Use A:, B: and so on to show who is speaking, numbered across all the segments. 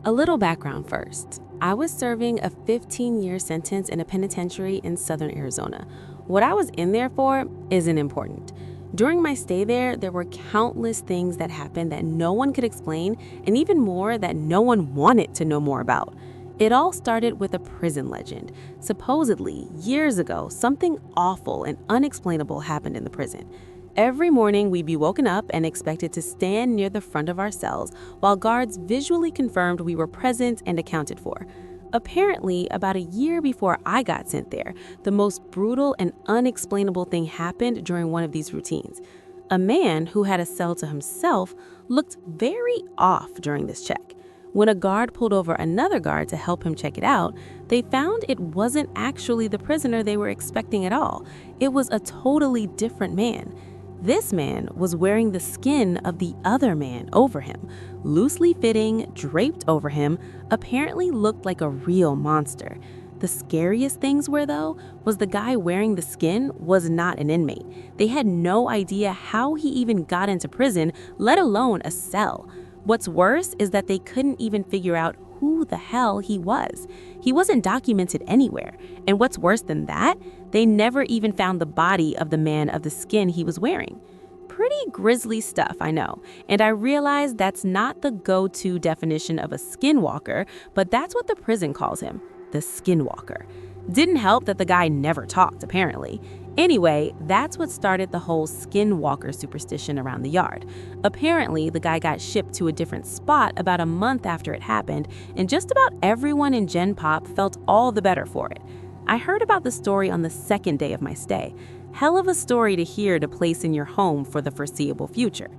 A: A little background first. I was serving a 15-year sentence in a penitentiary in southern Arizona. What I was in there for isn't important. During my stay there were countless things that happened that no one could explain, and even more that no one wanted to know more about. It all started with a prison legend. Supposedly, years ago, something awful and unexplainable happened in the prison. Every morning, we'd be woken up and expected to stand near the front of our cells while guards visually confirmed we were present and accounted for. Apparently, about a year before I got sent there, the most brutal and unexplainable thing happened during one of these routines. A man who had a cell to himself looked very off during this check. When a guard pulled over another guard to help him check it out, they found it wasn't actually the prisoner they were expecting at all. It was a totally different man. This man was wearing the skin of the other man over him, loosely fitting, draped over him, apparently looked like a real monster. The scariest things were, though, was the guy wearing the skin was not an inmate. They had no idea how he even got into prison, let alone a cell. What's worse is that they couldn't even figure out who the hell he was. He wasn't documented anywhere. And what's worse than that, they never even found the body of the man of the skin he was wearing. Pretty grisly stuff, I know. And I realize that's not the go-to definition of a skinwalker, but that's what the prison calls him, the skinwalker. Didn't help that the guy never talked, apparently. Anyway, that's what started the whole skinwalker superstition around the yard. Apparently, the guy got shipped to a different spot about a month after it happened, and just about everyone in Gen Pop felt all the better for it. I heard about the story on the second day of my stay. Hell of a story to hear to place in your home for the foreseeable future.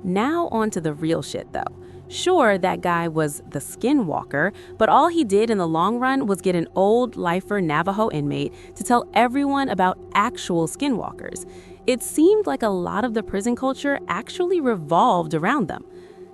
A: Now on to the real shit, though. Sure, that guy was the skinwalker, but all he did in the long run was get an old lifer Navajo inmate to tell everyone about actual skinwalkers. It seemed like a lot of the prison culture actually revolved around them.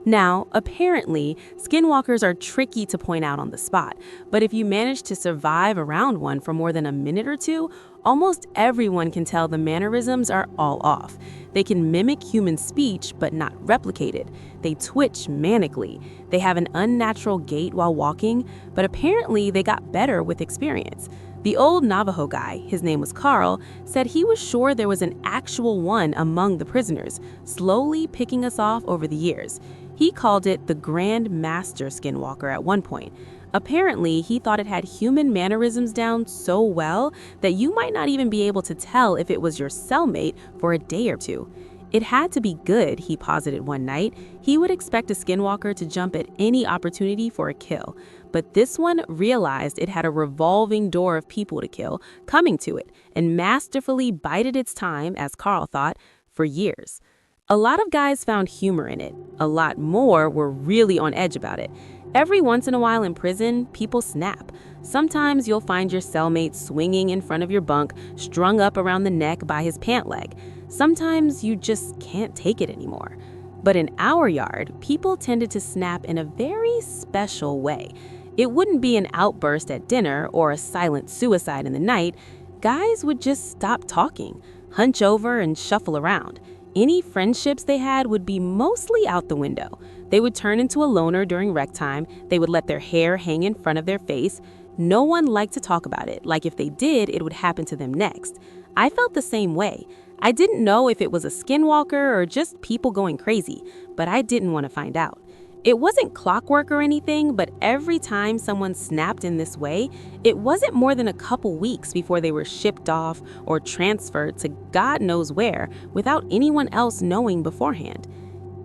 A: Now, apparently, skinwalkers are tricky to point out on the spot, but if you manage to survive around one for more than a minute or two, almost everyone can tell the mannerisms are all off. They can mimic human speech, but not replicate it. They twitch manically. They have an unnatural gait while walking, but apparently they got better with experience. The old Navajo guy, his name was Carl, said he was sure there was an actual one among the prisoners, slowly picking us off over the years. He called it the Grand Master Skinwalker at one point. Apparently, he thought it had human mannerisms down so well that you might not even be able to tell if it was your cellmate for a day or two. It had to be good, he posited one night. He would expect a skinwalker to jump at any opportunity for a kill. But this one realized it had a revolving door of people to kill coming to it and masterfully bided its time, as Carl thought, for years. A lot of guys found humor in it. A lot more were really on edge about it. Every once in a while in prison, people snap. Sometimes you'll find your cellmate swinging in front of your bunk, strung up around the neck by his pant leg. Sometimes you just can't take it anymore. But in our yard, people tended to snap in a very special way. It wouldn't be an outburst at dinner or a silent suicide in the night. Guys would just stop talking, hunch over, and shuffle around. Any friendships they had would be mostly out the window. They would turn into a loner during rec time. They would let their hair hang in front of their face. No one liked to talk about it, like if they did, it would happen to them next. I felt the same way. I didn't know if it was a skinwalker or just people going crazy, but I didn't want to find out. It wasn't clockwork or anything, but every time someone snapped in this way, it wasn't more than a couple weeks before they were shipped off or transferred to God knows where without anyone else knowing beforehand.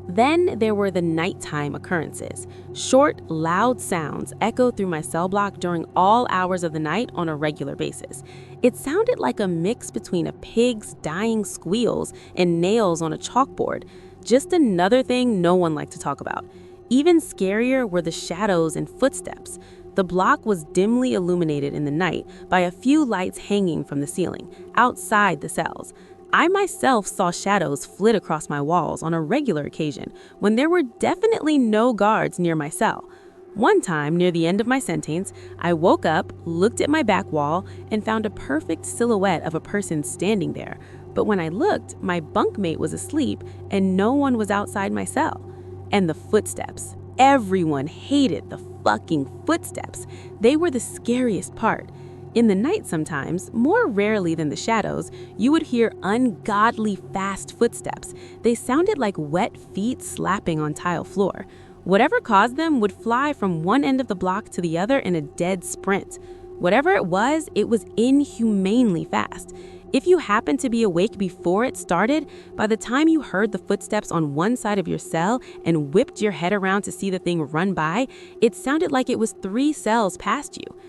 A: Then there were the nighttime occurrences. Short, loud sounds echoed through my cell block during all hours of the night on a regular basis. It sounded like a mix between a pig's dying squeals and nails on a chalkboard. Just another thing no one liked to talk about. Even scarier were the shadows and footsteps. The block was dimly illuminated in the night by a few lights hanging from the ceiling, outside the cells. I myself saw shadows flit across my walls on a regular occasion when there were definitely no guards near my cell. One time, near the end of my sentence, I woke up, looked at my back wall, and found a perfect silhouette of a person standing there. But when I looked, my bunkmate was asleep and no one was outside my cell. And the footsteps. Everyone hated the fucking footsteps. They were the scariest part. In the night sometimes, more rarely than the shadows, you would hear ungodly fast footsteps. They sounded like wet feet slapping on tile floor. Whatever caused them would fly from one end of the block to the other in a dead sprint. Whatever it was inhumanely fast. If you happened to be awake before it started, by the time you heard the footsteps on one side of your cell and whipped your head around to see the thing run by, it sounded like it was 3 cells past you.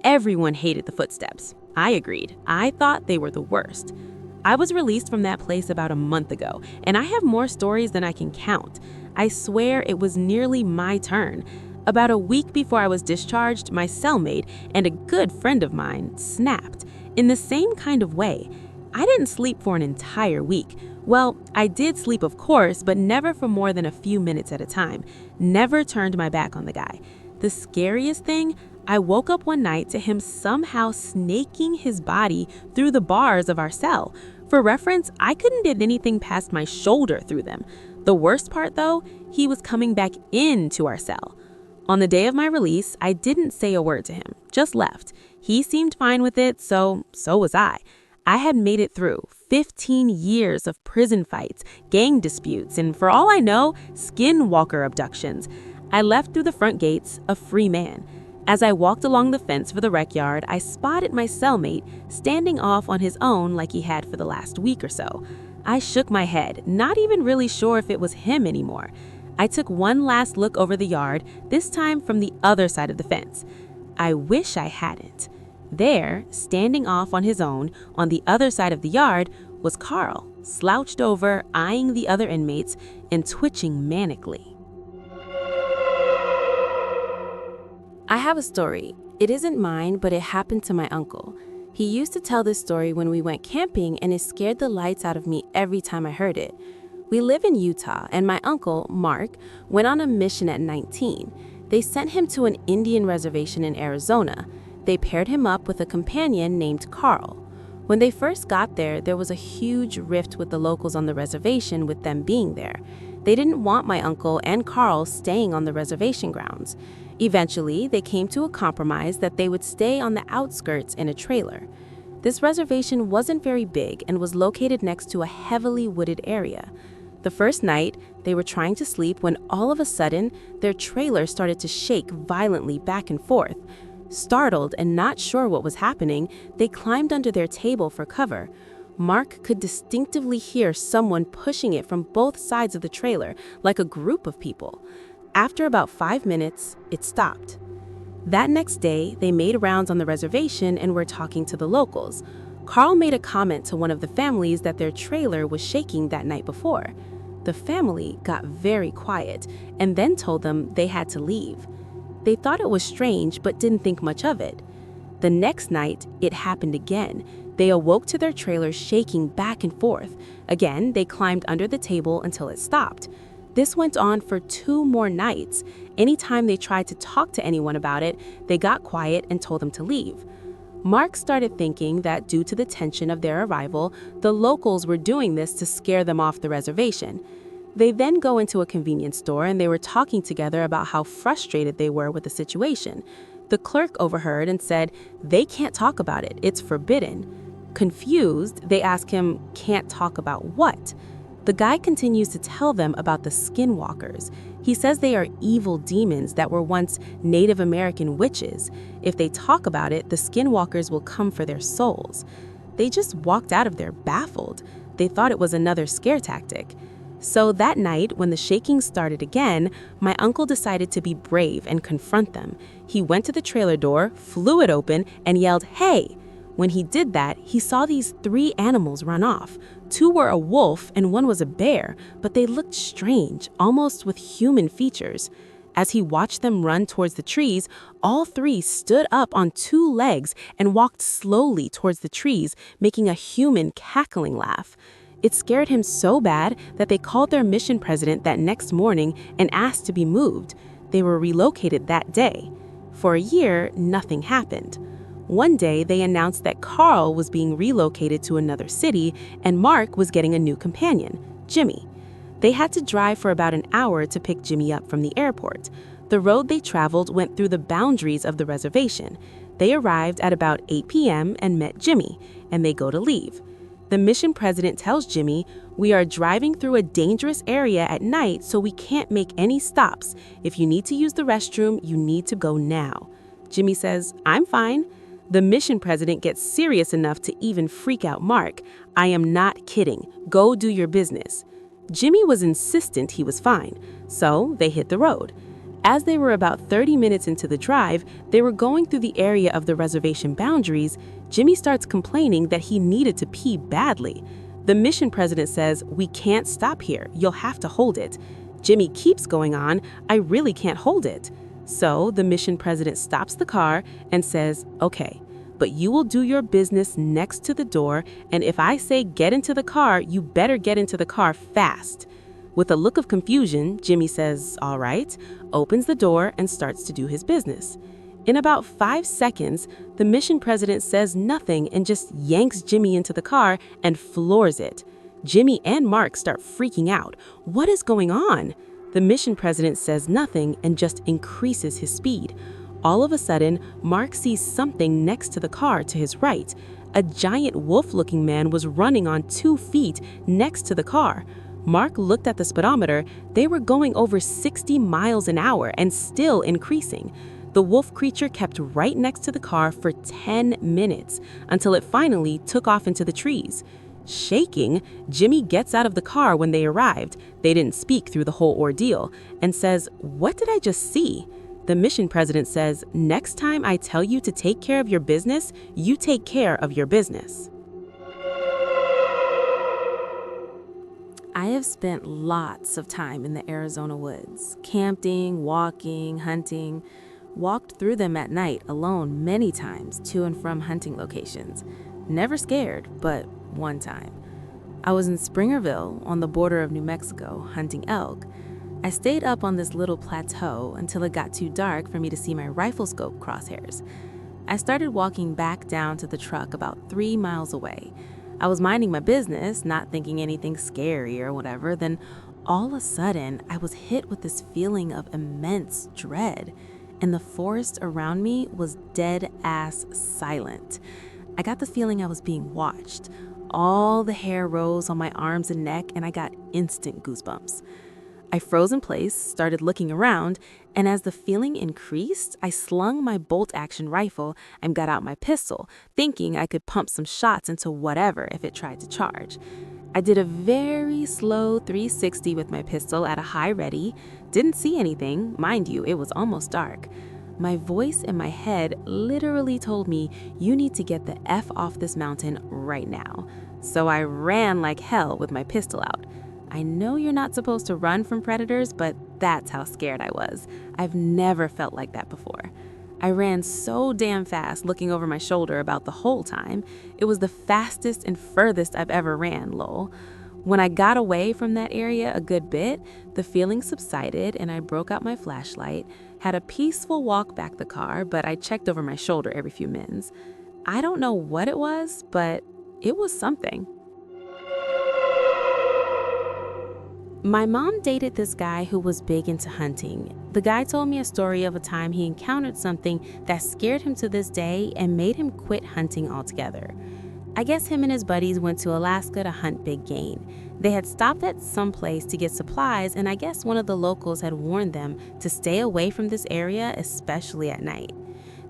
A: Everyone hated the footsteps. I agreed. I thought they were the worst. I was released from that place about a month ago, and I have more stories than I can count. I swear it was nearly my turn. About a week before I was discharged, my cellmate and a good friend of mine snapped. In the same kind of way. I didn't sleep for an entire week. Well, I did sleep, of course, but never for more than a few minutes at a time. Never turned my back on the guy. The scariest thing, I woke up one night to him somehow snaking his body through the bars of our cell. For reference, I couldn't get anything past my shoulder through them. The worst part, though, he was coming back into our cell. On the day of my release, I didn't say a word to him, just left. He seemed fine with it, so was I. I had made it through 15 years of prison fights, gang disputes, and for all I know, skinwalker abductions. I left through the front gates, a free man. As I walked along the fence for the rec yard, I spotted my cellmate standing off on his own like he had for the last week or so. I shook my head, not even really sure if it was him anymore. I took one last look over the yard, this time from the other side of the fence. I wish I hadn't. There, standing off on his own, on the other side of the yard, was Carl, slouched over, eyeing the other inmates, and twitching manically. I have a story. It isn't mine, but it happened to my uncle. He used to tell this story when we went camping, and it scared the lights out of me every time I heard it. We live in Utah, and my uncle, Mark, went on a mission at 19. They sent him to an Indian reservation in Arizona. They paired him up with a companion named Carl. When they first got there, there was a huge rift with the locals on the reservation with them being there. They didn't want my uncle and Carl staying on the reservation grounds. Eventually, they came to a compromise that they would stay on the outskirts in a trailer. This reservation wasn't very big and was located next to a heavily wooded area. The first night, they were trying to sleep when all of a sudden, their trailer started to shake violently back and forth. Startled and not sure what was happening, they climbed under their table for cover. Mark could distinctively hear someone pushing it from both sides of the trailer, like a group of people. After about 5 minutes, it stopped. That next day, they made rounds on the reservation and were talking to the locals. Carl made a comment to one of the families that their trailer was shaking that night before. The family got very quiet and then told them they had to leave. They thought it was strange but didn't think much of it. The next night, it happened again. They awoke to their trailer shaking back and forth. Again, they climbed under the table until it stopped. This went on for 2 more nights. Anytime they tried to talk to anyone about it, they got quiet and told them to leave. Mark started thinking that due to the tension of their arrival, the locals were doing this to scare them off the reservation. They then go into a convenience store and they were talking together about how frustrated they were with the situation. The clerk overheard and said, "They can't talk about it, it's forbidden." Confused, they ask him, "Can't talk about what?" The guy continues to tell them about the skinwalkers. He says they are evil demons that were once Native American witches. If they talk about it, the skinwalkers will come for their souls. They just walked out of there baffled. They thought it was another scare tactic. So that night, when the shaking started again, my uncle decided to be brave and confront them. He went to the trailer door, flew it open, and yelled, "Hey!" When he did that, he saw these 3 animals run off. 2 were a wolf and 1 was a bear, but they looked strange, almost with human features. As he watched them run towards the trees, all 3 stood up on 2 legs and walked slowly towards the trees, making a human cackling laugh. It scared him so bad that they called their mission president that next morning and asked to be moved. They were relocated that day. For a year, nothing happened. One day, they announced that Carl was being relocated to another city and Mark was getting a new companion, Jimmy. They had to drive for about an hour to pick Jimmy up from the airport. The road they traveled went through the boundaries of the reservation. They arrived at about 8 p.m. and met Jimmy, and they go to leave. The mission president tells Jimmy, "We are driving through a dangerous area at night, so we can't make any stops. If you need to use the restroom, you need to go now." Jimmy says, "I'm fine." The mission president gets serious enough to even freak out Mark. "I am not kidding. Go do your business." Jimmy was insistent he was fine, so they hit the road. As they were about 30 minutes into the drive, they were going through the area of the reservation boundaries. Jimmy starts complaining that he needed to pee badly. The mission president says, "We can't stop here. You'll have to hold it." Jimmy keeps going on, "I really can't hold it." So the mission president stops the car and says, "Okay, but you will do your business next to the door, and if I say get into the car, you better get into the car fast." With a look of confusion, Jimmy says, "All right," opens the door and starts to do his business. In about 5 seconds, the mission president says nothing and just yanks Jimmy into the car and floors it. Jimmy and Mark start freaking out. What is going on? The mission president says nothing and just increases his speed. All of a sudden, Mark sees something next to the car to his right. A giant wolf-looking man was running on 2 feet next to the car. Mark looked at the speedometer. They were going over 60 miles an hour and still increasing. The wolf creature kept right next to the car for 10 minutes until it finally took off into the trees. Shaking, Jimmy gets out of the car when they arrived. They didn't speak through the whole ordeal and says, "What did I just see?" The mission president says, "Next time I tell you to take care of your business, you take care of your business." I have spent lots of time in the Arizona woods, camping, walking, hunting, walked through them at night alone many times to and from hunting locations. Never scared, but one time. I was in Springerville on the border of New Mexico hunting elk. I stayed up on this little plateau until it got too dark for me to see my rifle scope crosshairs. I started walking back down to the truck about 3 miles away. I was minding my business, not thinking anything scary or whatever, then all of a sudden I was hit with this feeling of immense dread, and the forest around me was dead-ass silent. I got the feeling I was being watched. All the hair rose on my arms and neck, and I got instant goosebumps. I froze in place, started looking around, and as the feeling increased, I slung my bolt-action rifle and got out my pistol, thinking I could pump some shots into whatever if it tried to charge. I did a very slow 360 with my pistol at a high ready, didn't see anything, mind you, it was almost dark. My voice in my head literally told me, "You need to get the F off this mountain right now." So I ran like hell with my pistol out. I know you're not supposed to run from predators, but that's how scared I was. I've never felt like that before. I ran so damn fast, looking over my shoulder about the whole time. It was the fastest and furthest I've ever ran, lol. When I got away from that area a good bit, the feeling subsided and I broke out my flashlight, had a peaceful walk back the car, but I checked over my shoulder every few minutes. I don't know what it was, but it was something. My mom dated this guy who was big into hunting. The guy told me a story of a time he encountered something that scared him to this day and made him quit hunting altogether. I guess him and his buddies went to Alaska to hunt big game. They had stopped at some place to get supplies, and I guess one of the locals had warned them to stay away from this area, especially at night.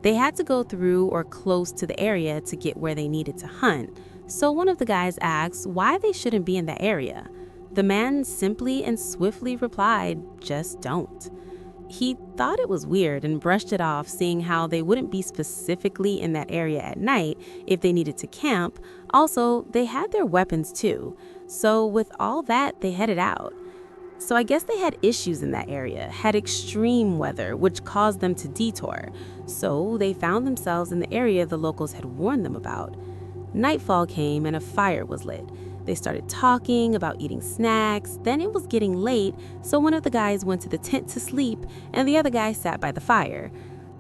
A: They had to go through or close to the area to get where they needed to hunt, so one of the guys asked why they shouldn't be in that area. The man simply and swiftly replied, "Just don't." He thought it was weird and brushed it off, seeing how they wouldn't be specifically in that area at night if they needed to camp. Also, they had their weapons too. So with all that, they headed out. So I guess they had issues in that area, had extreme weather, which caused them to detour. So they found themselves in the area the locals had warned them about. Nightfall came and a fire was lit. They started talking about eating snacks. Then it was getting late, so one of the guys went to the tent to sleep and the other guy sat by the fire.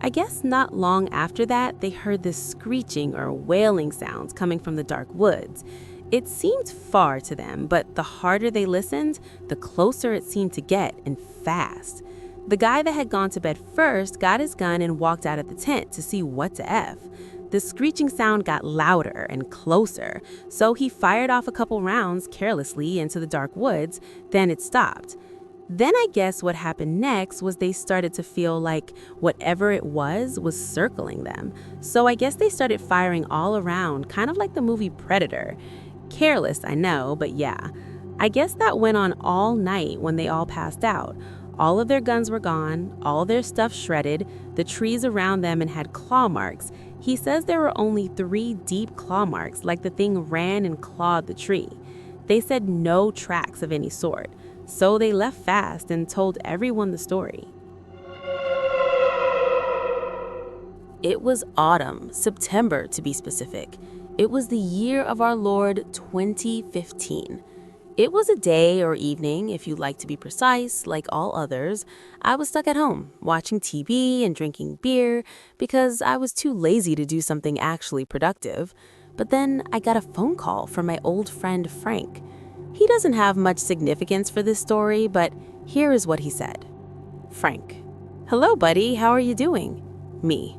A: I guess not long after that, they heard this screeching or wailing sounds coming from the dark woods. It seemed far to them, but the harder they listened, the closer it seemed to get, and fast. The guy that had gone to bed first got his gun and walked out of the tent to see what to F. The screeching sound got louder and closer, so he fired off a couple rounds carelessly into the dark woods, then it stopped. Then I guess what happened next was they started to feel like whatever it was circling them. So I guess they started firing all around, kind of like the movie Predator. Careless, I know, but yeah. I guess that went on all night when they all passed out. All of their guns were gone, all their stuff shredded, the trees around them and had claw marks. He says there were only 3 deep claw marks, like the thing ran and clawed the tree. They said no tracks of any sort. So they left fast and told everyone the story. It was autumn, September to be specific. It was the year of our Lord 2015. It was a day or evening, if you'd like to be precise, like all others. I was stuck at home, watching TV and drinking beer because I was too lazy to do something actually productive. But then I got a phone call from my old friend Frank. He doesn't have much significance for this story, but here is what he said. Frank: "Hello, buddy. How are you doing?" Me: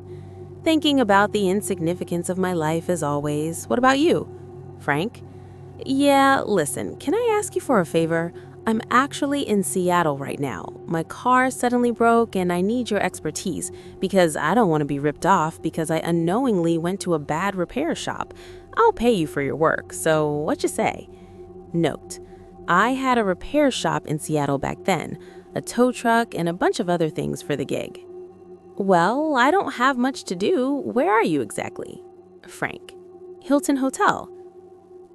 A: "Thinking about the insignificance of my life as always. What about you?" Frank: "Yeah, listen, can I ask you for a favor? I'm actually in Seattle right now. My car suddenly broke and I need your expertise because I don't want to be ripped off because I unknowingly went to a bad repair shop. I'll pay you for your work, so what you say?" Note: I had a repair shop in Seattle back then, a tow truck, and a bunch of other things for the gig. "Well, I don't have much to do. Where are you exactly?" Frank: "Hilton Hotel."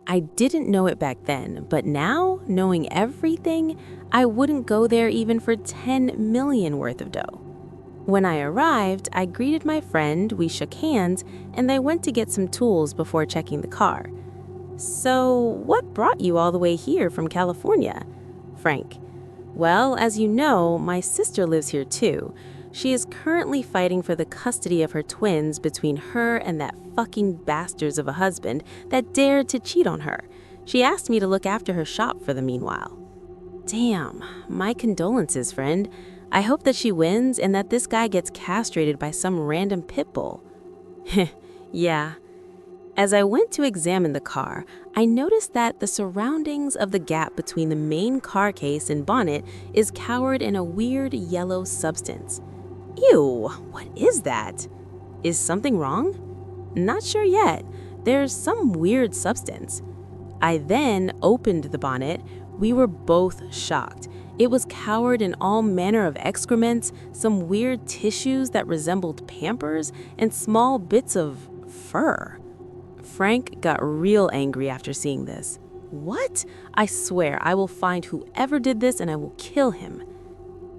A: I didn't know it back then, but now, knowing everything, I wouldn't go there even for 10 million worth of dough. When I arrived, I greeted my friend, we shook hands, and I went to get some tools before checking the car. "So, what brought you all the way here from California?" Frank: "Well, as you know, my sister lives here too. She is currently fighting for the custody of her twins between her and that fucking bastards of a husband that dared to cheat on her. She asked me to look after her shop for the meanwhile." Damn, my condolences, friend. I hope that she wins and that this guy gets castrated by some random pit bull. Yeah. As I went to examine the car, I noticed that the surroundings of the gap between the main car case and bonnet is covered in a weird yellow substance. Ew, what is that? Is something wrong? Not sure yet. There's some weird substance. I then opened the bonnet. We were both shocked. It was covered in all manner of excrements, some weird tissues that resembled Pampers, and small bits of fur. Frank got real angry after seeing this. "What? I swear I will find whoever did this and I will kill him."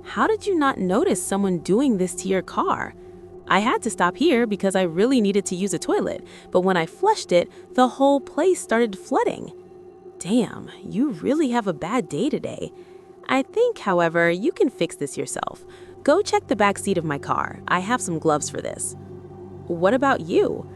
A: "How did you not notice someone doing this to your car?" "I had to stop here because I really needed to use a toilet, but when I flushed it, the whole place started flooding." Damn, you really have a bad day today. I think, however, you can fix this yourself. Go check the back seat of my car. I have some gloves for this. What about you?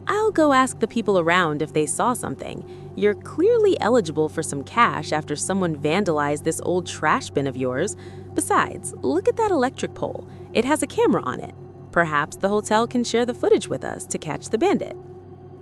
A: I'll go ask the people around if they saw something. You're clearly eligible for some cash after someone vandalized this old trash bin of yours. Besides, look at that electric pole. It has a camera on it. Perhaps the hotel can share the footage with us to catch the bandit.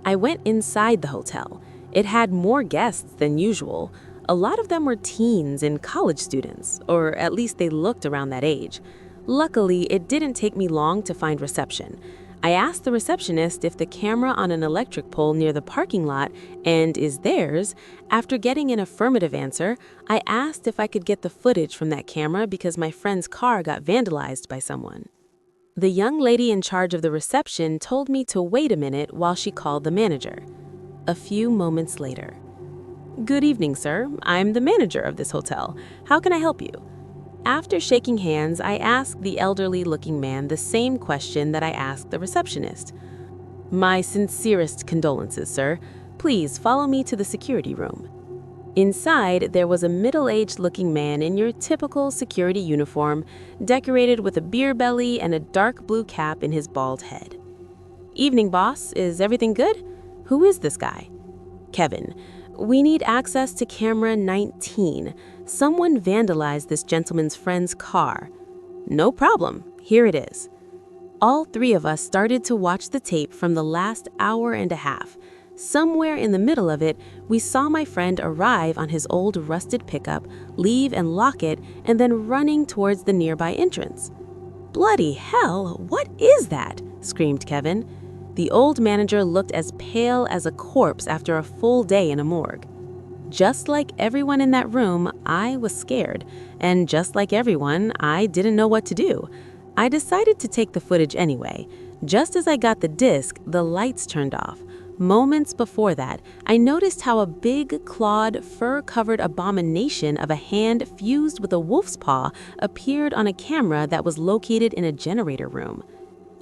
A: I went inside the hotel. It had more guests than usual. A lot of them were teens and college students, or at least they looked around that age. Luckily, it didn't take me long to find reception. I asked the receptionist if the camera on an electric pole near the parking lot and is theirs. After getting an affirmative answer, I asked if I could get the footage from that camera because my friend's car got vandalized by someone. The young lady in charge of the reception told me to wait a minute while she called the manager. A few moments later. "Good evening, sir. I'm the manager of this hotel. How can I help you?" After shaking hands, I asked the elderly-looking man the same question that I asked the receptionist. "My sincerest condolences, sir. Please follow me to the security room." Inside, there was a middle-aged-looking man in your typical security uniform, decorated with a beer belly and a dark blue cap in his bald head. "Evening, boss. Is everything good? Who is this guy?" "Kevin. "We need access to camera 19. Someone vandalized this gentleman's friend's car." "No problem. Here it is." All three of us started to watch the tape from the last hour and a half. Somewhere in the middle of it, we saw my friend arrive on his old rusted pickup, leave and lock it, and then running towards the nearby entrance. "Bloody hell, what is that?" screamed Kevin. The old manager looked as pale as a corpse after a full day in a morgue. Just like everyone in that room, I was scared. And just like everyone, I didn't know what to do. I decided to take the footage anyway. Just as I got the disc, the lights turned off. Moments before that, I noticed how a big, clawed, fur-covered abomination of a hand fused with a wolf's paw appeared on a camera that was located in a generator room.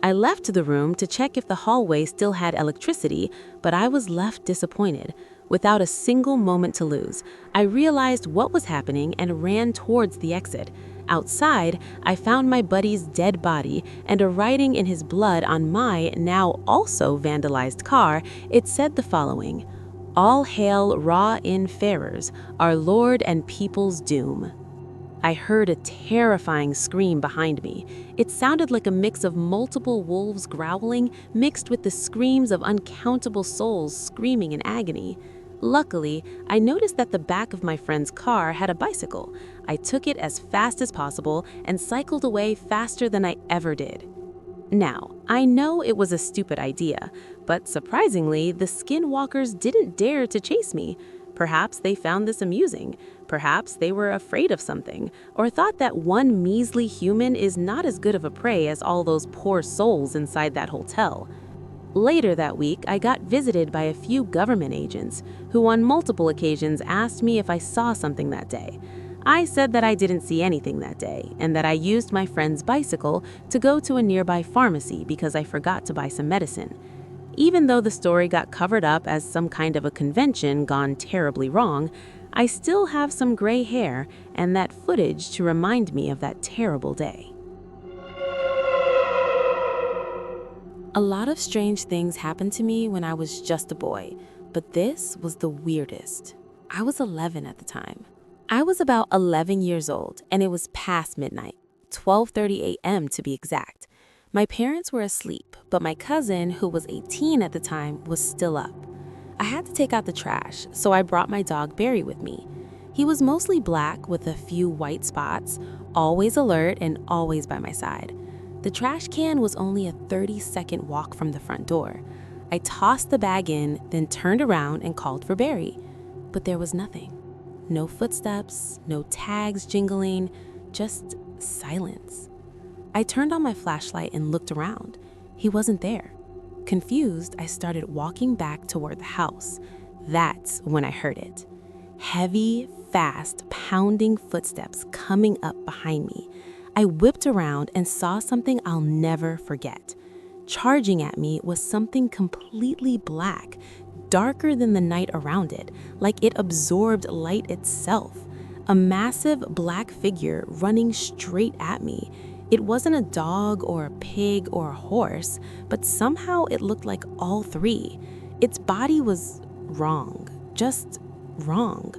A: I left the room to check if the hallway still had electricity, but I was left disappointed. Without a single moment to lose, I realized what was happening and ran towards the exit. Outside, I found my buddy's dead body and a writing in his blood on my now also vandalized car. It said the following: "All hail Ra-In Farers, our Lord and people's doom." I heard a terrifying scream behind me. It sounded like a mix of multiple wolves growling mixed with the screams of uncountable souls screaming in agony. Luckily, I noticed that the back of my friend's car had a bicycle. I took it as fast as possible and cycled away faster than I ever did. Now, I know it was a stupid idea, but surprisingly, the skinwalkers didn't dare to chase me. Perhaps they found this amusing. Perhaps they were afraid of something, or thought that one measly human is not as good of a prey as all those poor souls inside that hotel. Later that week, I got visited by a few government agents who on multiple occasions asked me if I saw something that day. I said that I didn't see anything that day and that I used my friend's bicycle to go to a nearby pharmacy because I forgot to buy some medicine. Even though the story got covered up as some kind of a convention gone terribly wrong, I still have some gray hair and that footage to remind me of that terrible day. A lot of strange things happened to me when I was just a boy, but this was the weirdest. I was 11 at the time. I was about 11 years old, and it was past midnight, 12:30 a.m. to be exact. My parents were asleep, but my cousin, who was 18 at the time, was still up. I had to take out the trash, so I brought my dog Barry with me. He was mostly black with a few white spots, always alert and always by my side. The trash can was only a 30-second walk from the front door. I tossed the bag in, then turned around and called for Barry. But there was nothing. No footsteps, no tags jingling, just silence. I turned on my flashlight and looked around. He wasn't there. Confused, I started walking back toward the house. That's when I heard it. Heavy, fast, pounding footsteps coming up behind me. I whipped around and saw something I'll never forget. Charging at me was something completely black, darker than the night around it, like it absorbed light itself. A massive black figure running straight at me. It wasn't a dog or a pig or a horse, but somehow it looked like all three. Its body was wrong, just wrong.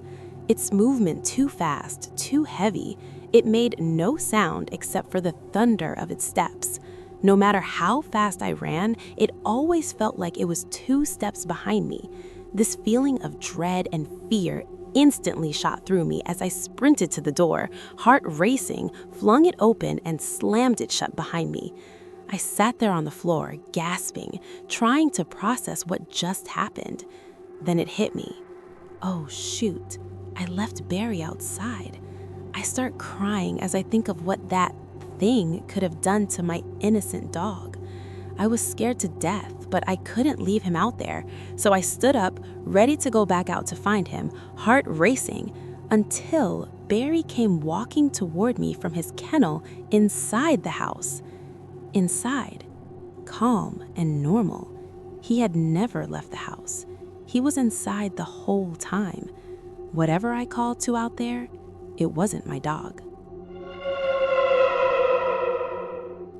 A: Its movement too fast, too heavy. It made no sound except for the thunder of its steps. No matter how fast I ran, it always felt like it was 2 steps behind me. This feeling of dread and fear instantly shot through me as I sprinted to the door, heart racing, flung it open, and slammed it shut behind me. I sat there on the floor, gasping, trying to process what just happened. Then it hit me. Oh, shoot. I left Barry outside. I start crying as I think of what that thing could have done to my innocent dog. I was scared to death, but I couldn't leave him out there, so I stood up, ready to go back out to find him, heart racing, until Barry came walking toward me from his kennel inside the house. Inside, calm and normal. He had never left the house. He was inside the whole time. Whatever I called to out there, it wasn't my dog.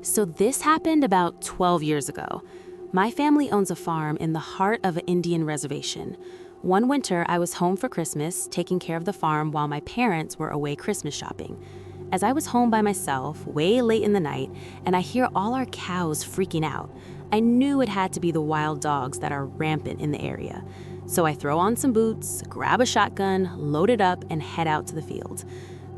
A: So this happened about 12 years ago. My family owns a farm in the heart of an Indian reservation. One winter, I was home for Christmas, taking care of the farm while my parents were away Christmas shopping. As I was home by myself, way late in the night, and I hear all our cows freaking out, I knew it had to be the wild dogs that are rampant in the area. So I throw on some boots, grab a shotgun, load it up, and head out to the field.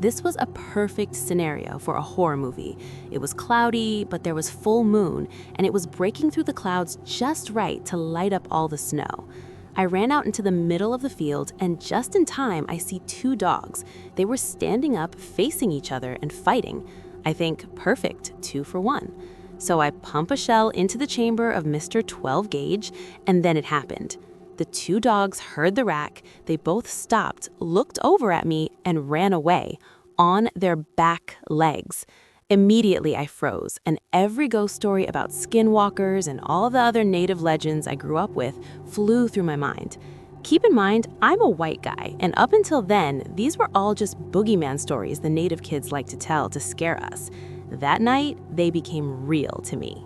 A: This was a perfect scenario for a horror movie. It was cloudy, but there was full moon, and it was breaking through the clouds just right to light up all the snow. I ran out into the middle of the field, and just in time, I see two dogs. They were standing up, facing each other and fighting. I think, perfect, 2 for 1. So I pump a shell into the chamber of Mr. 12 Gauge, and then it happened. The two dogs heard the rack, they both stopped, looked over at me, and ran away, on their back legs. Immediately I froze, and every ghost story about skinwalkers and all the other native legends I grew up with flew through my mind. Keep in mind, I'm a white guy, and up until then, these were all just boogeyman stories the native kids like to tell to scare us. That night, they became real to me.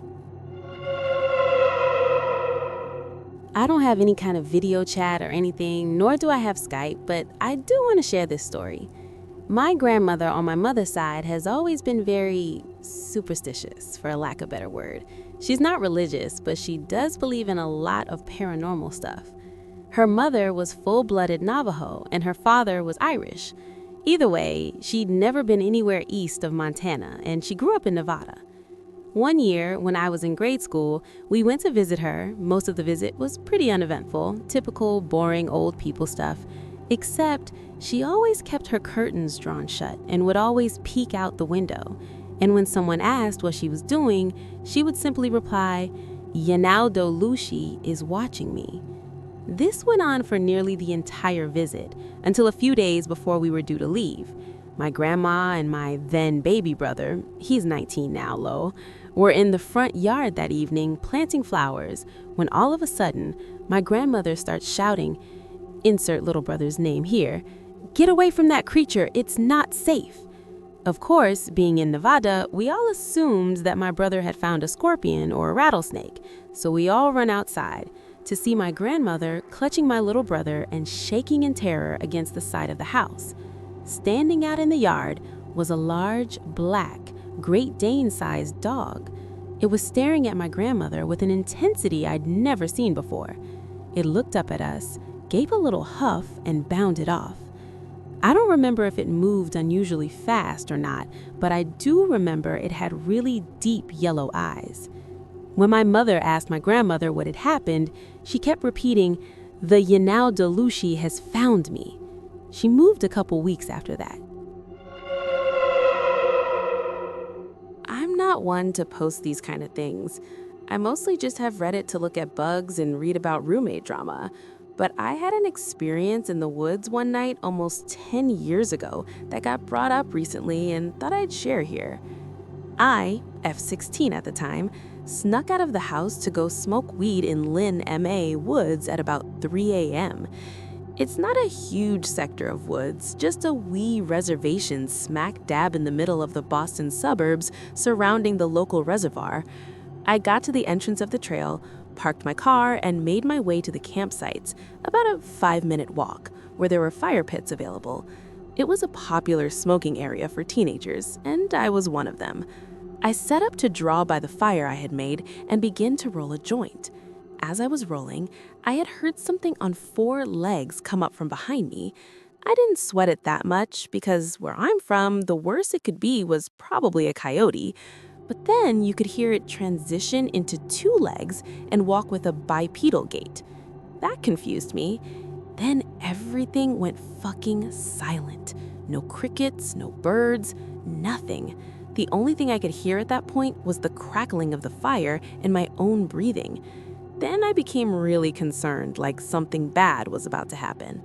A: I don't have any kind of video chat or anything, nor do I have Skype, but I do want to share this story. My grandmother on my mother's side has always been very superstitious, for a lack of a better word. She's not religious, but she does believe in a lot of paranormal stuff. Her mother was full-blooded Navajo, and her father was Irish. Either way, she'd never been anywhere east of Montana, and she grew up in Nevada. One year, when I was in grade school, we went to visit her. Most of the visit was pretty uneventful, typical, boring old people stuff. Except, she always kept her curtains drawn shut and would always peek out the window. And when someone asked what she was doing, she would simply reply, "Yanaldo Lushi is watching me." This went on for nearly the entire visit, until a few days before we were due to leave. My grandma and my then baby brother, he's 19 now, were in the front yard that evening planting flowers when all of a sudden, my grandmother starts shouting, insert little brother's name here, "Get away from that creature, it's not safe." Of course, being in Nevada, we all assumed that my brother had found a scorpion or a rattlesnake, so we all run outside to see my grandmother clutching my little brother and shaking in terror against the side of the house. Standing out in the yard was a large, black, Great Dane-sized dog. It was staring at my grandmother with an intensity I'd never seen before. It looked up at us, gave a little huff, and bounded off. I don't remember if it moved unusually fast or not, but I do remember it had really deep yellow eyes. When my mother asked my grandmother what had happened, she kept repeating, "The Yanaldo Lushi has found me." She moved a couple weeks after that. I'm not one to post these kind of things. I mostly just have Reddit to look at bugs and read about roommate drama. But I had an experience in the woods one night almost 10 years ago that got brought up recently and thought I'd share here. I, F16 at the time, snuck out of the house to go smoke weed in Lynn, MA woods at about 3 a.m. It's not a huge sector of woods, just a wee reservation smack dab in the middle of the Boston suburbs surrounding the local reservoir. I got to the entrance of the trail, parked my car, and made my way to the campsites, about a 5-minute walk, where there were fire pits available. It was a popular smoking area for teenagers, and I was one of them. I set up to draw by the fire I had made and begin to roll a joint. As I was rolling, I had heard something on 4 legs come up from behind me. I didn't sweat it that much because where I'm from, the worst it could be was probably a coyote. But then you could hear it transition into 2 legs and walk with a bipedal gait. That confused me. Then everything went fucking silent. No crickets, no birds, nothing. The only thing I could hear at that point was the crackling of the fire and my own breathing. Then I became really concerned, like something bad was about to happen.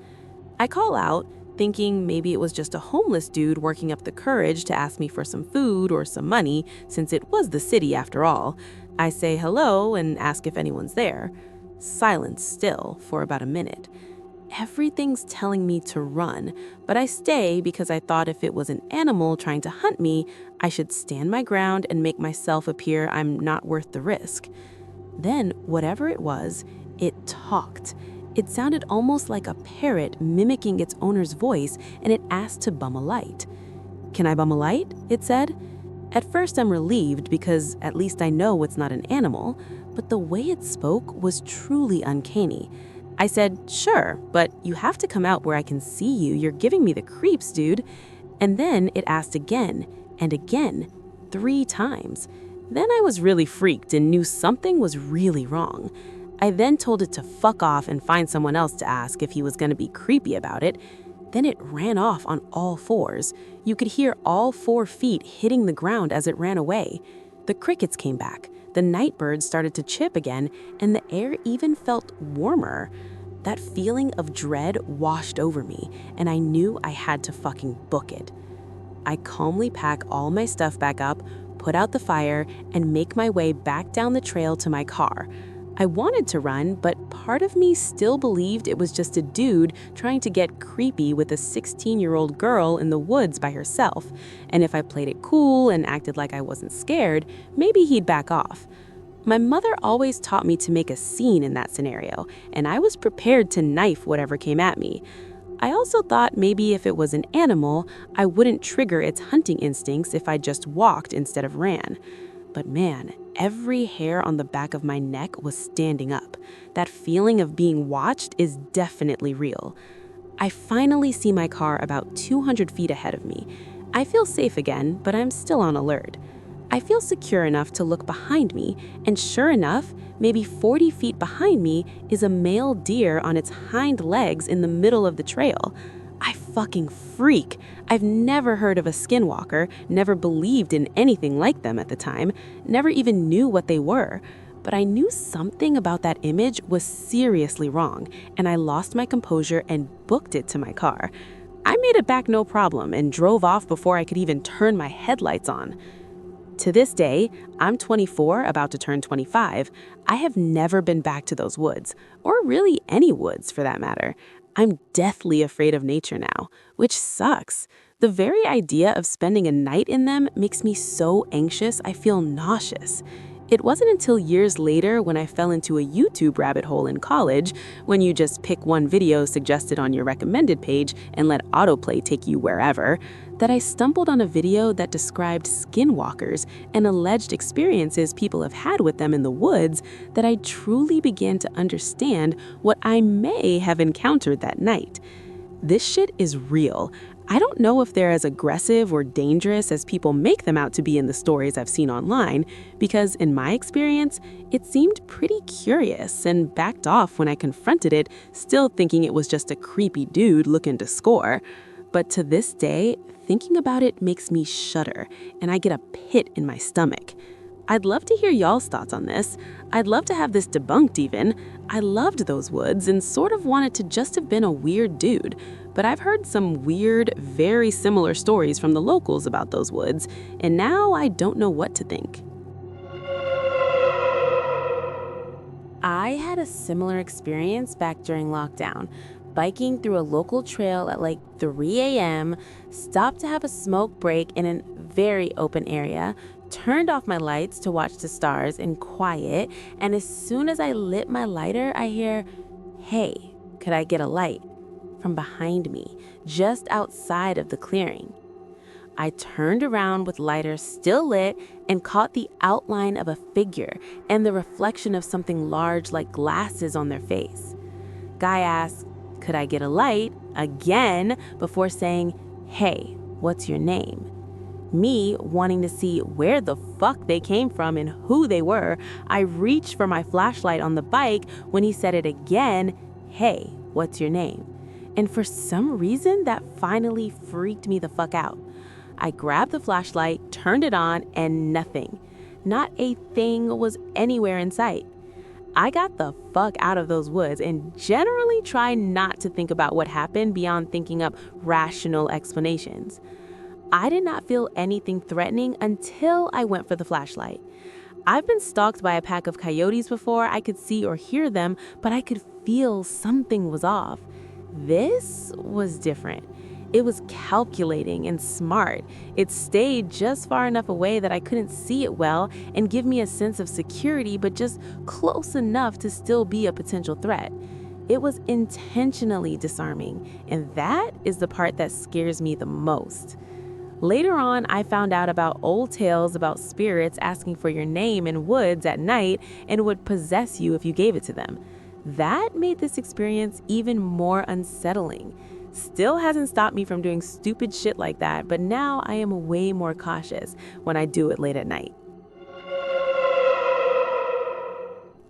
A: I call out, thinking maybe it was just a homeless dude working up the courage to ask me for some food or some money, since it was the city after all. I say hello and ask if anyone's there. Silence still for about a minute. Everything's telling me to run, but I stay because I thought if it was an animal trying to hunt me, I should stand my ground and make myself appear I'm not worth the risk. Then, whatever it was, it talked. It sounded almost like a parrot mimicking its owner's voice, and it asked to bum a light. "Can I bum a light?" it said. At first I'm relieved because at least I know it's not an animal, but the way it spoke was truly uncanny. I said, "Sure, but you have to come out where I can see you. You're giving me the creeps, dude." And then it asked again and again, 3 times. Then I was really freaked and knew something was really wrong. I then told it to fuck off and find someone else to ask if he was going to be creepy about it. Then it ran off on all 4s. You could hear all 4 feet hitting the ground as it ran away. The crickets came back, the night birds started to chip again, and the air even felt warmer. That feeling of dread washed over me, and I knew I had to fucking book it. I calmly pack all my stuff back up, put out the fire, and make my way back down the trail to my car. I wanted to run, but part of me still believed it was just a dude trying to get creepy with a 16-year-old girl in the woods by herself. And if I played it cool and acted like I wasn't scared, maybe he'd back off. My mother always taught me to make a scene in that scenario, and I was prepared to knife whatever came at me. I also thought maybe if it was an animal, I wouldn't trigger its hunting instincts if I just walked instead of ran. But man, every hair on the back of my neck was standing up. That feeling of being watched is definitely real. I finally see my car about 200 feet ahead of me. I feel safe again, but I'm still on alert. I feel secure enough to look behind me, and sure enough, maybe 40 feet behind me is a male deer on its hind legs in the middle of the trail. I fucking freak. I've never heard of a skinwalker, never believed in anything like them at the time, never even knew what they were. But I knew something about that image was seriously wrong, and I lost my composure and booked it to my car. I made it back no problem and drove off before I could even turn my headlights on. To this day, I'm 24, about to turn 25. I have never been back to those woods, or really any woods for that matter. I'm deathly afraid of nature now, which sucks. The very idea of spending a night in them makes me so anxious I feel nauseous. It wasn't until years later when I fell into a YouTube rabbit hole in college, when you just pick one video suggested on your recommended page and let autoplay take you wherever, that I stumbled on a video that described skinwalkers and alleged experiences people have had with them in the woods, that I truly began to understand what I may have encountered that night. This shit is real. I don't know if they're as aggressive or dangerous as people make them out to be in the stories I've seen online, because in my experience, it seemed pretty curious and backed off when I confronted it, still thinking it was just a creepy dude looking to score. But to this day, thinking about it makes me shudder, and I get a pit in my stomach. I'd love to hear y'all's thoughts on this. I'd love to have this debunked even. I loved those woods and sort of wanted to just have been a weird dude, but I've heard some weird, very similar stories from the locals about those woods, and now I don't know what to think. I had a similar experience back during lockdown. Biking through a local trail at like 3 a.m., stopped to have a smoke break in a very open area, turned off my lights to watch the stars in quiet, and as soon as I lit my lighter, I hear, "Hey, could I get a light?" from behind me, just outside of the clearing. I turned around with lighter still lit and caught the outline of a figure and the reflection of something large like glasses on their face. Guy asked, "Could I get a light?" again before saying, "Hey, what's your name?" Me wanting to see where the fuck they came from and who they were, I reached for my flashlight on the bike when he said it again, "Hey, what's your name?" And for some reason, that finally freaked me the fuck out. I grabbed the flashlight, turned it on, and nothing. Not a thing was anywhere in sight. I got the fuck out of those woods and generally try not to think about what happened beyond thinking up rational explanations. I did not feel anything threatening until I went for the flashlight. I've been stalked by a pack of coyotes before. I could see or hear them, but I could feel something was off. This was different. It was calculating and smart. It stayed just far enough away that I couldn't see it well and give me a sense of security, but just close enough to still be a potential threat. It was intentionally disarming, and that is the part that scares me the most. Later on, I found out about old tales about spirits asking for your name in woods at night and would possess you if you gave it to them. That made this experience even more unsettling. Still hasn't stopped me from doing stupid shit like that, but now I am way more cautious when I do it late at night.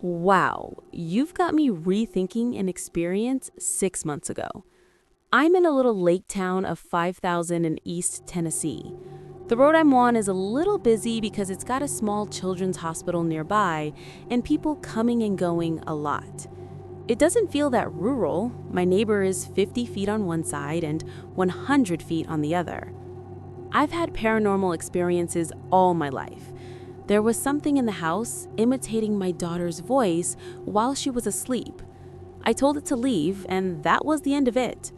A: Wow, you've got me rethinking an experience 6 months ago. I'm in a little lake town of 5,000 in East Tennessee. The road I'm on is a little busy because it's got a small children's hospital nearby and people coming and going a lot. It doesn't feel that rural. My neighbor is 50 feet on one side and 100 feet on the other. I've had paranormal experiences all my life. There was something in the house imitating my daughter's voice while she was asleep. I told it to leave, and that was the end of it.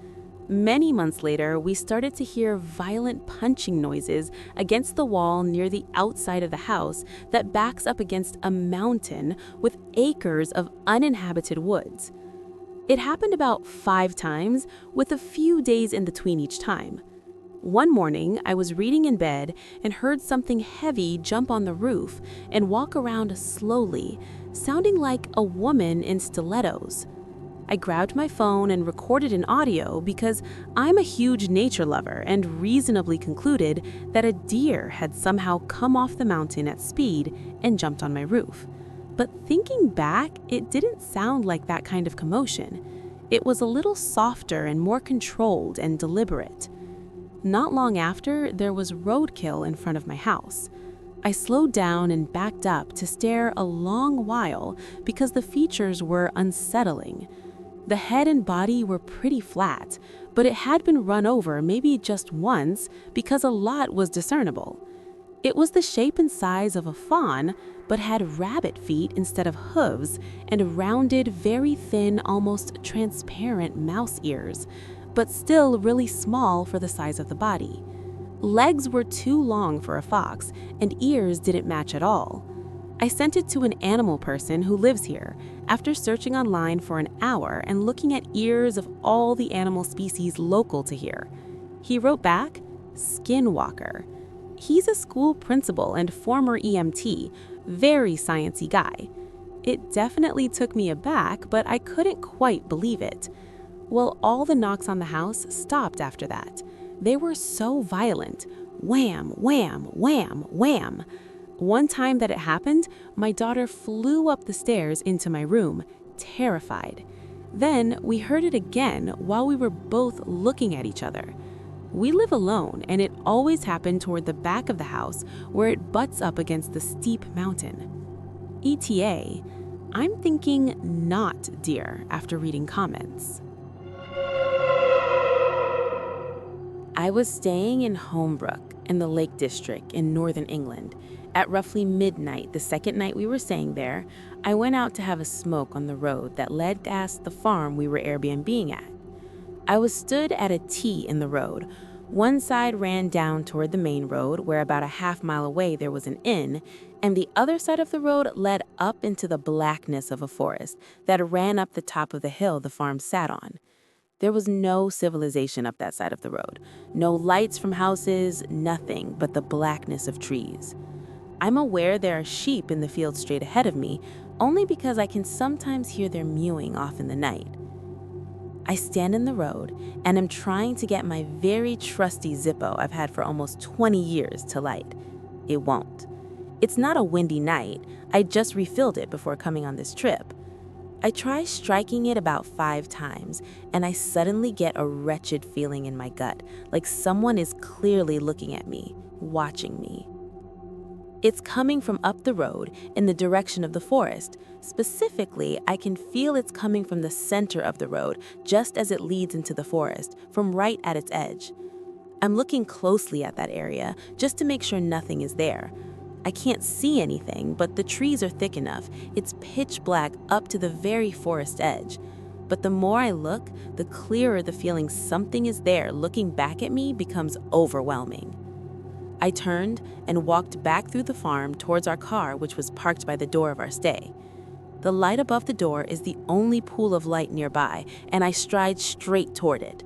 A: Many months later, we started to hear violent punching noises against the wall near the outside of the house that backs up against a mountain with acres of uninhabited woods. It happened about 5 times, with a few days in between each time. One morning, I was reading in bed and heard something heavy jump on the roof and walk around slowly, sounding like a woman in stilettos. I grabbed my phone and recorded an audio because I'm a huge nature lover and reasonably concluded that a deer had somehow come off the mountain at speed and jumped on my roof. But thinking back, it didn't sound like that kind of commotion. It was a little softer and more controlled and deliberate. Not long after, there was roadkill in front of my house. I slowed down and backed up to stare a long while because the features were unsettling. The head and body were pretty flat, but it had been run over maybe just once because a lot was discernible. It was the shape and size of a fawn, but had rabbit feet instead of hooves and rounded, very thin, almost transparent mouse ears, but still really small for the size of the body. Legs were too long for a fox, and ears didn't match at all. I sent it to an animal person who lives here after searching online for an hour and looking at ears of all the animal species local to here. He wrote back, "Skinwalker." He's a school principal and former EMT, very sciencey guy. It definitely took me aback, but I couldn't quite believe it. Well, all the knocks on the house stopped after that. They were so violent. Wham, wham, wham, wham. One time that it happened, my daughter flew up the stairs into my room, terrified. Then we heard it again while we were both looking at each other. We live alone, and it always happened toward the back of the house where it butts up against the steep mountain. ETA, I'm thinking not deer after reading comments. I was staying in Homebrook in the Lake District in northern England. At roughly midnight, the second night we were staying there, I went out to have a smoke on the road that led past the farm we were Airbnb-ing at. I was stood at a T in the road. One side ran down toward the main road, where about a half-mile away there was an inn, and the other side of the road led up into the blackness of a forest that ran up the top of the hill the farm sat on. There was no civilization up that side of the road. No lights from houses, nothing but the blackness of trees. I'm aware there are sheep in the field straight ahead of me, only because I can sometimes hear their mewing off in the night. I stand in the road and am trying to get my very trusty Zippo I've had for almost 20 years to light. It won't. It's not a windy night. I just refilled it before coming on this trip. I try striking it about 5 times, and I suddenly get a wretched feeling in my gut, like someone is clearly looking at me, watching me. It's coming from up the road in the direction of the forest. Specifically, I can feel it's coming from the center of the road, just as it leads into the forest, from right at its edge. I'm looking closely at that area, just to make sure nothing is there. I can't see anything, but the trees are thick enough. It's pitch black up to the very forest edge. But the more I look, the clearer the feeling something is there looking back at me becomes overwhelming. I turned and walked back through the farm towards our car, which was parked by the door of our stay. The light above the door is the only pool of light nearby, and I stride straight toward it.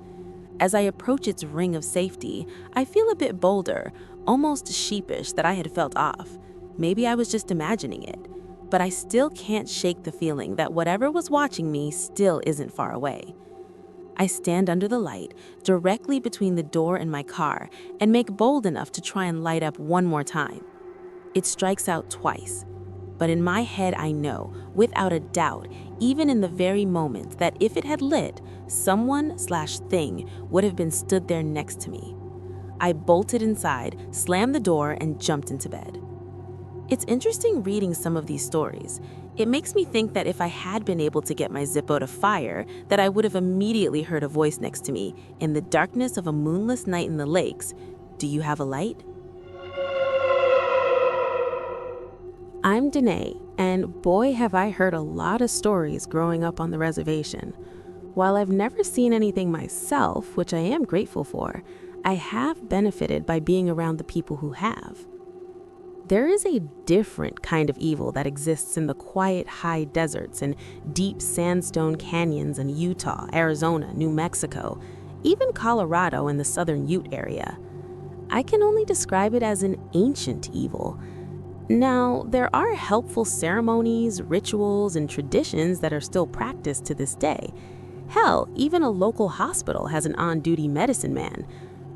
A: As I approach its ring of safety, I feel a bit bolder, almost sheepish that I had felt off. Maybe I was just imagining it. But I still can't shake the feeling that whatever was watching me still isn't far away. I stand under the light, directly between the door and my car, and make bold enough to try and light up one more time. It strikes out twice. But in my head I know, without a doubt, even in the very moment, that if it had lit, someone/thing would have been stood there next to me. I bolted inside, slammed the door, and jumped into bed. It's interesting reading some of these stories. It makes me think that if I had been able to get my Zippo to fire, that I would have immediately heard a voice next to me, in the darkness of a moonless night in the lakes. Do you have a light? I'm Danae, and boy have I heard a lot of stories growing up on the reservation. While I've never seen anything myself, which I am grateful for, I have benefited by being around the people who have. There is a different kind of evil that exists in the quiet high deserts and deep sandstone canyons in Utah, Arizona, New Mexico, even Colorado and the southern Ute area. I can only describe it as an ancient evil. Now, there are helpful ceremonies, rituals, and traditions that are still practiced to this day. Hell, even a local hospital has an on-duty medicine man,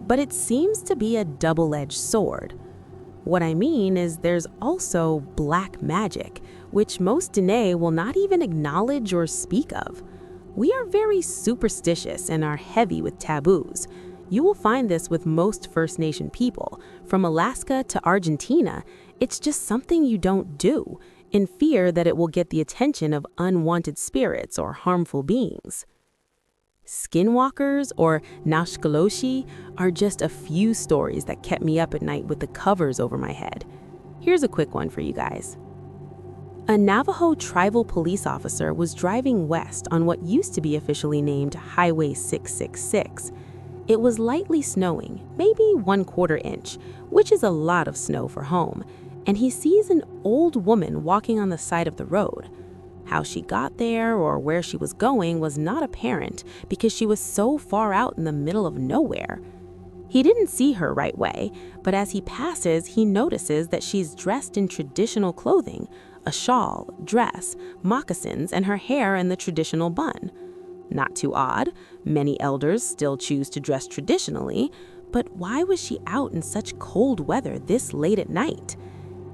A: but it seems to be a double-edged sword. What I mean is there's also black magic, which most Dene will not even acknowledge or speak of. We are very superstitious and are heavy with taboos. You will find this with most First Nation people. From Alaska to Argentina, it's just something you don't do, in fear that it will get the attention of unwanted spirits or harmful beings. Skinwalkers, or Nashkaloshi, are just a few stories that kept me up at night with the covers over my head. Here's a quick one for you guys. A Navajo tribal police officer was driving west on what used to be officially named Highway 666. It was lightly snowing, maybe 1/4 inch, which is a lot of snow for home, and he sees an old woman walking on the side of the road. How she got there or where she was going was not apparent because she was so far out in the middle of nowhere. He didn't see her right way, but as he passes, he notices that she's dressed in traditional clothing, a shawl, dress, moccasins, and her hair in the traditional bun. Not too odd, many elders still choose to dress traditionally, but why was she out in such cold weather this late at night?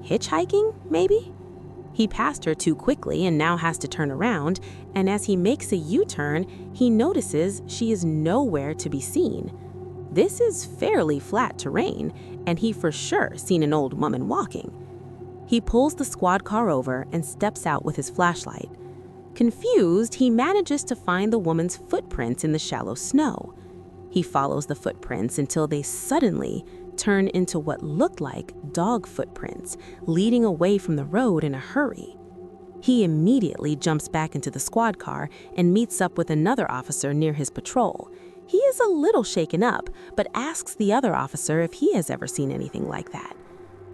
A: Hitchhiking, maybe? He passed her too quickly and now has to turn around, and as he makes a U-turn, he notices she is nowhere to be seen. This is fairly flat terrain, and he for sure seen an old woman walking. He pulls the squad car over and steps out with his flashlight. Confused, he manages to find the woman's footprints in the shallow snow. He follows the footprints until they suddenly turn into what looked like dog footprints, leading away from the road in a hurry. He immediately jumps back into the squad car and meets up with another officer near his patrol. He is a little shaken up, but asks the other officer if he has ever seen anything like that.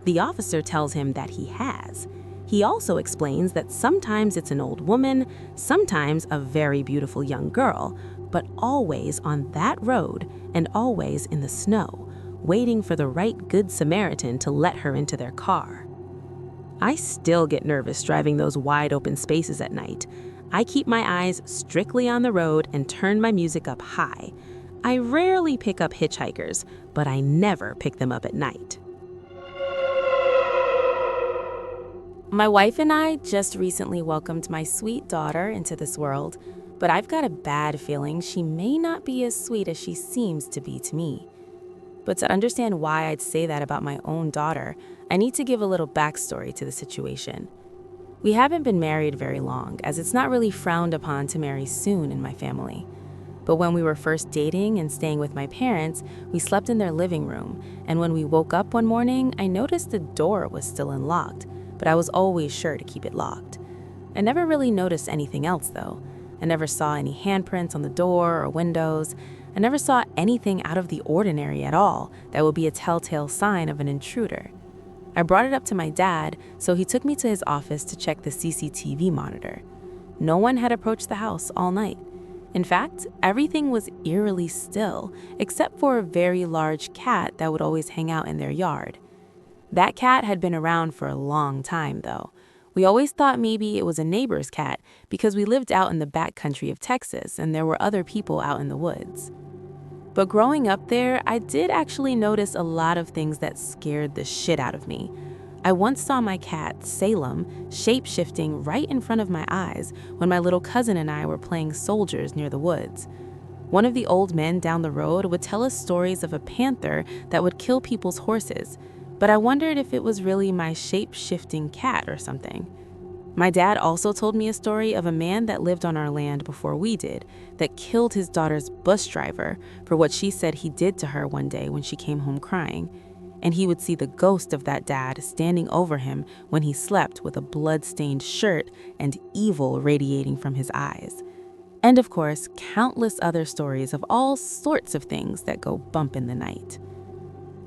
A: The officer tells him that he has. He also explains that sometimes it's an old woman, sometimes a very beautiful young girl, but always on that road and always in the snow, waiting for the right Good Samaritan to let her into their car. I still get nervous driving those wide open spaces at night. I keep my eyes strictly on the road and turn my music up high. I rarely pick up hitchhikers, but I never pick them up at night. My wife and I just recently welcomed my sweet daughter into this world, but I've got a bad feeling she may not be as sweet as she seems to be to me. But to understand why I'd say that about my own daughter, I need to give a little backstory to the situation. We haven't been married very long, as it's not really frowned upon to marry soon in my family. But when we were first dating and staying with my parents, we slept in their living room, and when we woke up one morning, I noticed the door was still unlocked, but I was always sure to keep it locked. I never really noticed anything else, though. I never saw any handprints on the door or windows. I never saw anything out of the ordinary at all that would be a telltale sign of an intruder. I brought it up to my dad, so he took me to his office to check the CCTV monitor. No one had approached the house all night. In fact, everything was eerily still, except for a very large cat that would always hang out in their yard. That cat had been around for a long time, though. We always thought maybe it was a neighbor's cat because we lived out in the backcountry of Texas and there were other people out in the woods. But growing up there, I did actually notice a lot of things that scared the shit out of me. I once saw my cat, Salem, shape-shifting right in front of my eyes when my little cousin and I were playing soldiers near the woods. One of the old men down the road would tell us stories of a panther that would kill people's horses, but I wondered if it was really my shape-shifting cat or something. My dad also told me a story of a man that lived on our land before we did that killed his daughter's bus driver for what she said he did to her one day when she came home crying. And he would see the ghost of that dad standing over him when he slept with a blood-stained shirt and evil radiating from his eyes. And of course, countless other stories of all sorts of things that go bump in the night.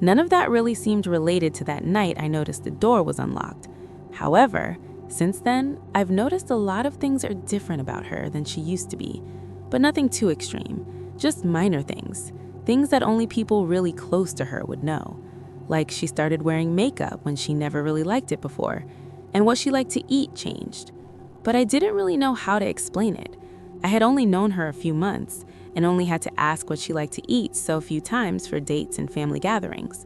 A: None of that really seemed related to that night I noticed the door was unlocked. However, since then, I've noticed a lot of things are different about her than she used to be, but nothing too extreme, just minor things that only people really close to her would know. Like she started wearing makeup when she never really liked it before, and what she liked to eat changed. But I didn't really know how to explain it. I had only known her a few months and only had to ask what she liked to eat so few times for dates and family gatherings.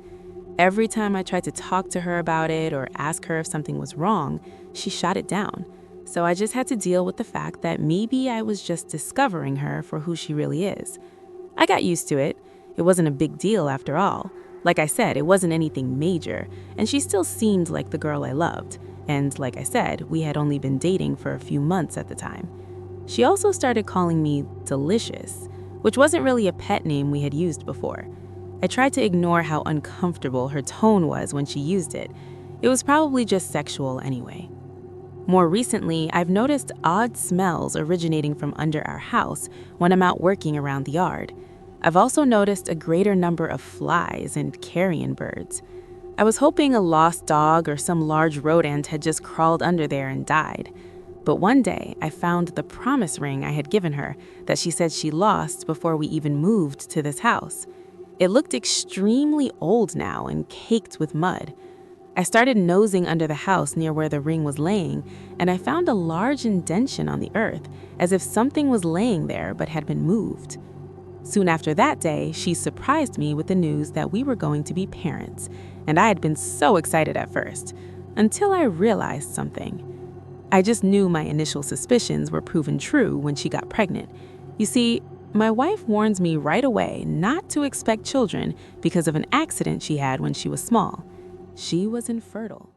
A: Every time I tried to talk to her about it or ask her if something was wrong, she shot it down. So I just had to deal with the fact that maybe I was just discovering her for who she really is. I got used to it. It wasn't a big deal after all. Like I said, it wasn't anything major, and she still seemed like the girl I loved. And like I said, we had only been dating for a few months at the time. She also started calling me Delicious, which wasn't really a pet name we had used before. I tried to ignore how uncomfortable her tone was when she used it. It was probably just sexual anyway. More recently, I've noticed odd smells originating from under our house when I'm out working around the yard. I've also noticed a greater number of flies and carrion birds. I was hoping a lost dog or some large rodent had just crawled under there and died. But one day, I found the promise ring I had given her that she said she lost before we even moved to this house. It looked extremely old now and caked with mud. I started nosing under the house near where the ring was laying, and I found a large indentation on the earth, as if something was laying there but had been moved. Soon after that day, she surprised me with the news that we were going to be parents, and I had been so excited at first, until I realized something. I just knew my initial suspicions were proven true when she got pregnant. You see, my wife warns me right away not to expect children because of an accident she had when she was small. She was infertile.